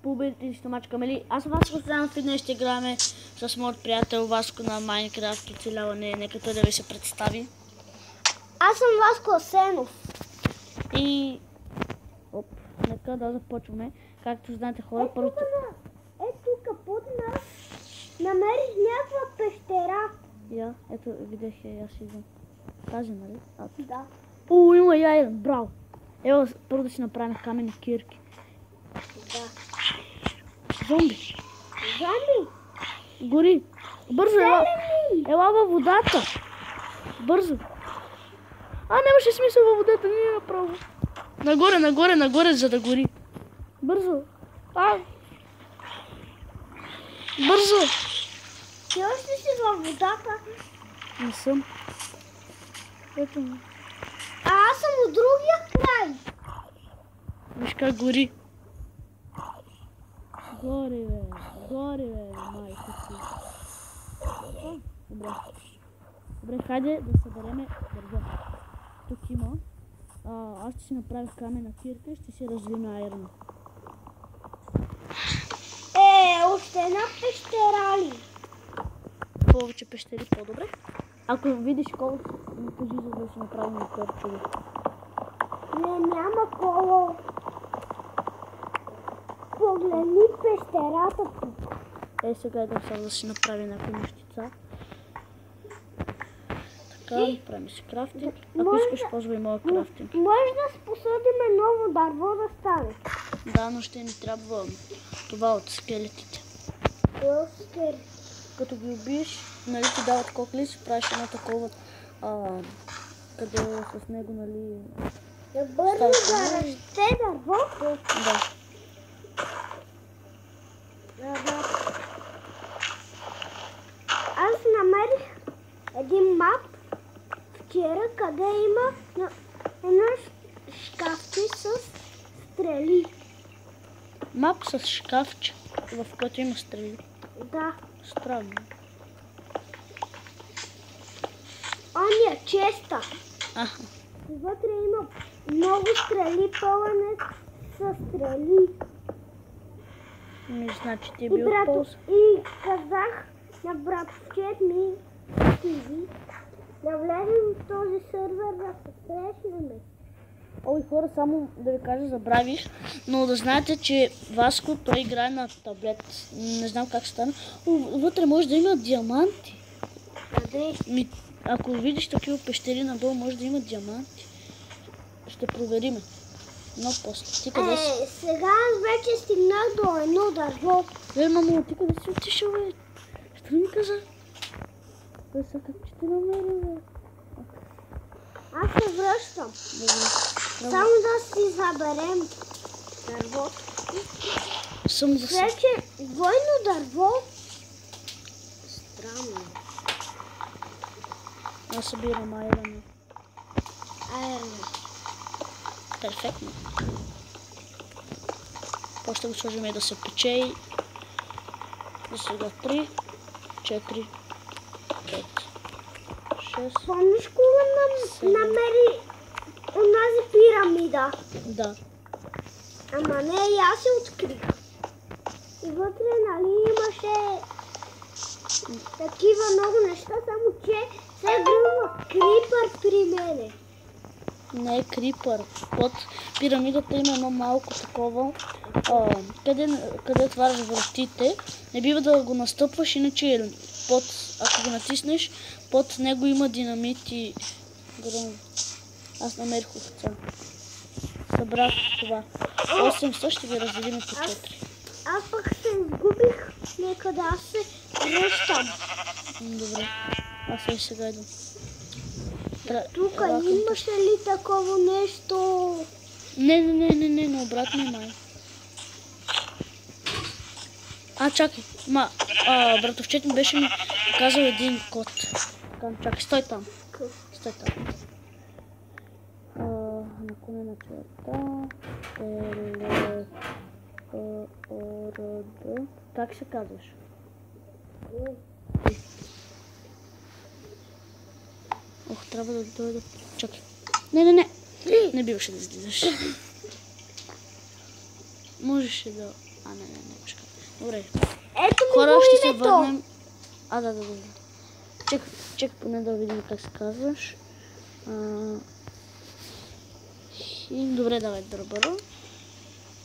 Победите стомачка, мали? Аз съм Васко Стоянов и днес ще играме с моят приятел Васко на Майнкрафт оцеляване. Нека той да ви се представи. Аз съм Васко Асенов. И... нека да започваме. Както знаете хора, първото... Тук под нас намерих някаква пещера. Я, ето видях я, аз идвам. Тази, нали? Да. Има яйен, браво! Ево, първо да си направим каменни кирки. Да. Зомби! Зомби! Гори! Бързо, ела във водата! Бързо! Нямаше смисъл във водата, ние направо. Нагоре, за да гори. Бързо! Бързо! Ти още си във водата? Не съм. Ето ме. Аз съм от другия край. Виж как гори. Гори, бе, майко си. Добре, хайде да събереме дърва. Тук има. Аз ще си направя камена кирка и ще си развиме айрона. Още една пещера ли? Повече пещери по-добре. Ако видиш коло, ми кажи, за да си направим торчове. Няма коло. Погледни пещерата тук. Сега идвам само да си направя някаква нещица. Така, правим си крафтинг. Ако искаш, ползвай моя крафтинг. Може да посадим ново дърво да стане. Да, но ще ни трябва това от скелетите. Като ги убиеш, нали ти дават кокли, си правиш едно такова, къде с него, нали... Да бързо да расте дървото. Да. Аз намерих един мап вчера, къде има едно шкафче с стрели. Мап с шкафче, в което има стрели. Да. Странно. Оня честа. Вътре има много стрели, пълен с стрели. Значи ти е бил полз. И казах на братовчет ми да влезем в този сервер да се срещнем. Ой, хора, само да ви кажа, забравих, но да знаете, че Васко, той играе на таблет. Не знам как стана. Вътре може да има диаманти. Къде? Ако видиш такива пещери надолу, може да има диаманти. Ще провериме. Но после. Ти къде си? Сега аз вече стигнах до едно дърво. Мамо, ти къде си отишъл, бе? Що ми каза? Той са как че те намери, бе. Аз се връщам. Само да си заберем дървото. Вече двойно дърво. Странно. Аз събирам айрона. Перфектно. После ще го сложим и да се пече и да сега 3, 4, 5, 6. Помниш кога намери онази пирамида? Да. Ама не, и аз се открих. И вътре, нали, имаше такива много неща, само че се гръмва крипър при мене. Не е крипър. Под пирамидата има едно малко такова, къде отваряш вратите. Не бива да го настъпваш, иначе ако го натиснеш, под него има динамит и гръм. Аз намерих овца. Събрах това. 8 също ги разделим по 4. Аз пък се изгубих. Нека да се връщам. Добре. Аз сега идвам. Тук имаше ли такова нещо? Не, наобратно май. Чакай. Братовчет ми беше ми показал един код. Чакай, стой там. Наклонена черта. Как се казваш? Трябва да дойда. Чакай. Не. Не биваше да излизаш. Можеше да... не, чакай. Добре. Ето ми Хора, го ще се името. върнем. Да. Чек поне да видим как се казваш. Добре, давай бърбъра.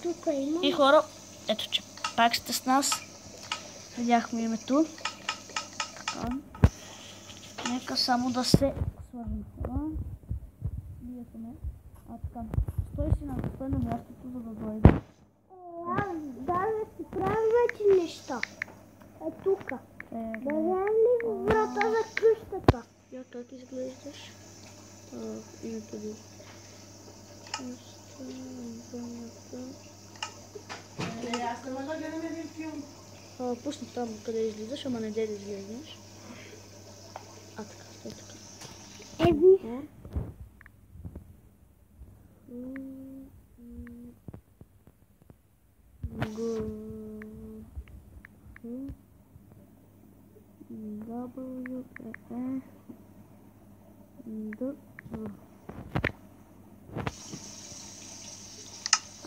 Тук има. И хора, ето че пак сте с нас. Видяхме името. Така. Нека само да се свържем хора. Биете ме. Така. Стой на мястото, за да дойде. Да си правим вече неща. Тук. Дадем ли врата за къщата? Как изглеждаш? Името ви. Аз не мога да гледам един филм. Пусни там къде излизаш, ама не дай да изглеждаш. Така, стой така. Виж.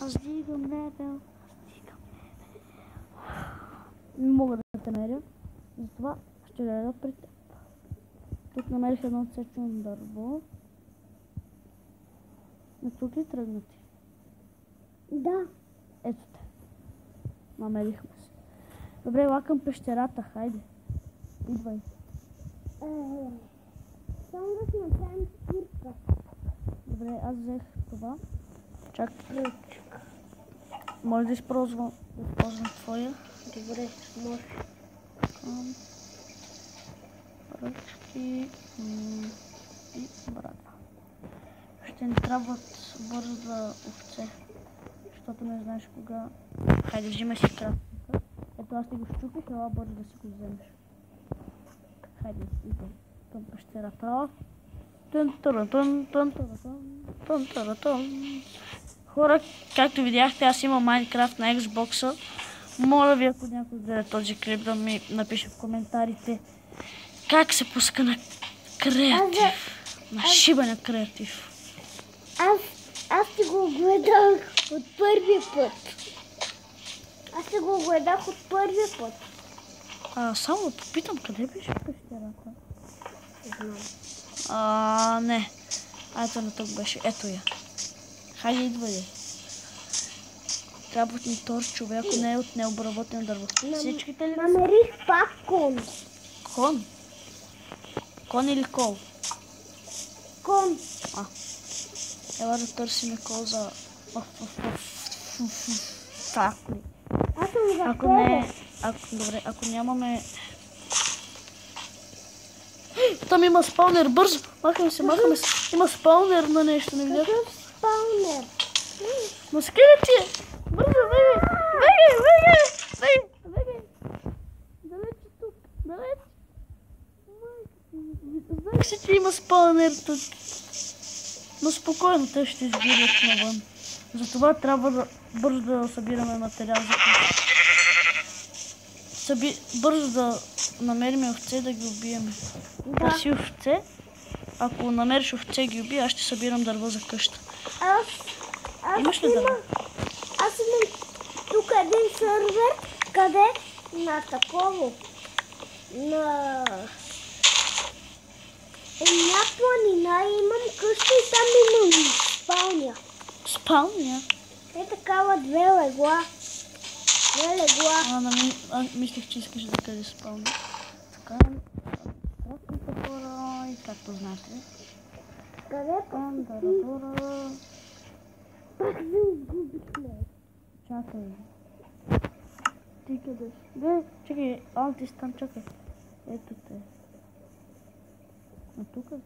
Аз дигам левел. Не мога да те намеря, затова ще гледа при теб. Тук намерих едно отсечено дърво. На тук ли тръгнати? Да. Ето те. Намерихме се. Добре, лакам пещерата, хайде. Идвай. Само да си направим спирка. Добре, аз взех това. Чакай. Може да използвам твоя. Добре, може. Ръчки и брата. Ще ни трябват бързо да овце, защото не знаеш кога. Хайде, взимай си крафтника. Ето аз ти го щупих, ела бързо да си го вземеш. Хайде, идем към пещерата. Хора, както видяхте, аз имам Minecraft на Xbox-а. Моля ви, ако някой гледа този клип, да ми напише в коментарите как се пуска на креатив. На шибане креатив. Аз ти го гледах от първия път. Само да попитам, къде беше пещерата? Не. Ето на тук беше. Ето я. Хайде, идвай. Трябва ни торч, човек, ако не е от необработен дърво. Всичките ли? Намерих пак кон. Кон? Кон или кол? Кон. Ела да търсиме кол за... факли. Аз съм за Ако не... Добре, ако нямаме... Там има спаунер, бързо! Махаме се! Има спаунер на нещо, не видях? Какъв спаунер? На скелети! Бързо, бегай! Далече тук, далече! Знаех си, че има спаунер тук. Но спокойно, те ще изгорят навън. Затова трябва бързо да събираме материал за това. Бързо да намерим овце, да ги убиеме. Търси овце. Ако намериш овце, ги убия, аз ще събирам дърво за къща. Имаш ли дърво? Аз имам тук един сървър, къде на такова. На една планина имам къща и там имам спалня. Спалня? Такава две легла. Мислех, че искаш да къде спалня. Така, красните хора и както знаете. Къде пак се изгубихме. Чакай. Ти къде си? Чакай, ти си там, чакай. Ето те. А тук ли си?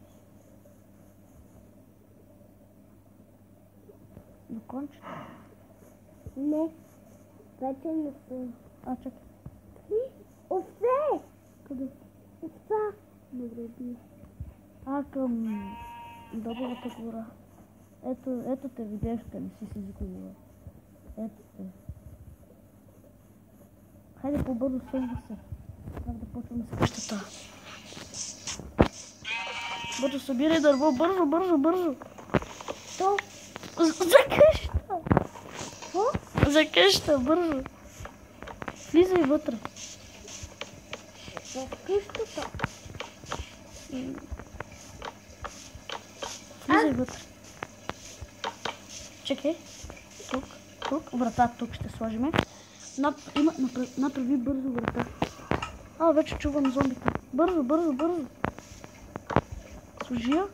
До кончето? Не. Вече не съм. Чакай. Овце! Къде? Овца. Добре, бия. Към Добовата гора. Ето те, видях, не си изгубила. Ето те. Хайде по-бързо, съмва се. Трябва да почваме с къщата. Бързо, събирай дърво, бързо. То? За къща! Какво? За къща, бързо. Влизай вътре. В къщата. Влизай вътре. Чакай. Тук. Врата тук ще сложим. Направи бързо врата. Вече чувам зомбите. Бързо. Служи я.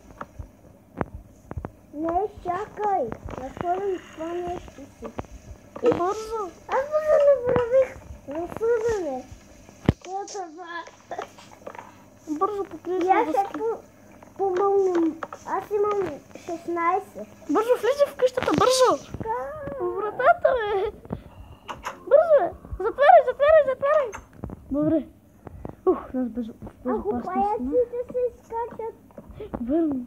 Не, чакай. Разходим това нещо си. Бързо. Аз бързо направих разсъдане. Бързо покрий И аз ще помълним. Аз имам 16. Бързо влизай в къщата, бързо! Вратата, бе! Бързо, бе! Затваряй! Добре. Нас Ако паяците се изкачат. Върни.